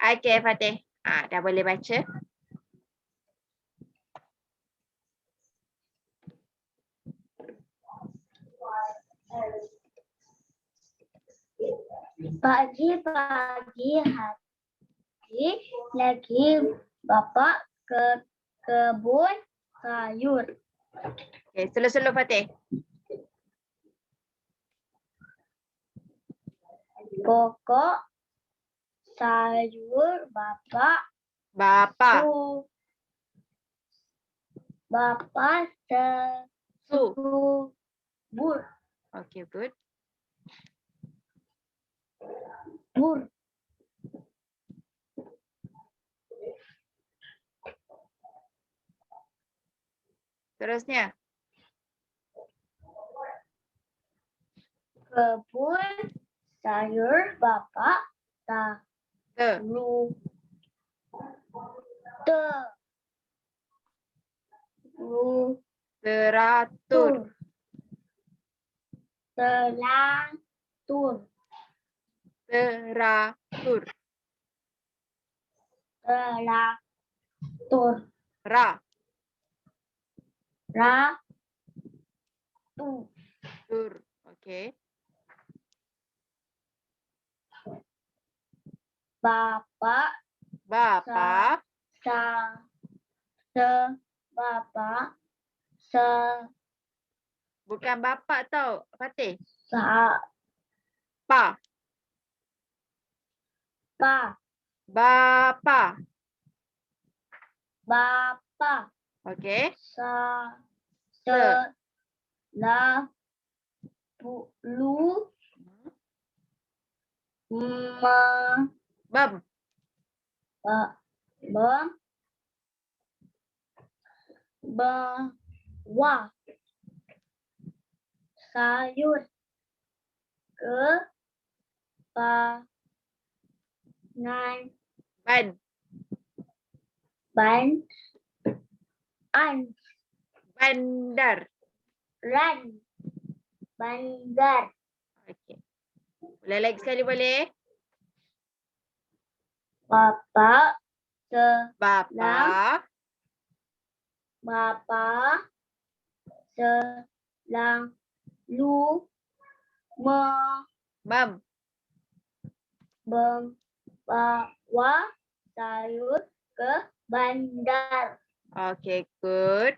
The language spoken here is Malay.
Okey, Fateh. Dah boleh baca. Pagi-pagi hari lagi bapa ke kebun sayur. Okey, slow-slow Fateh. Pokok sayur bapa Su. subur. Okey, good. Terusnya. Kebun sayur bapa teratur. Ra. Tur. Okey. Bapa bukan bapa tau, Fateh. Bapa Bapa. Okey. Bam. bawa sayur ke Ban. Bandar. bandar. Okey. Boleh lagi sekali boleh? Bapa selalu Bam. membawa sayur ke bandar. Okey, good.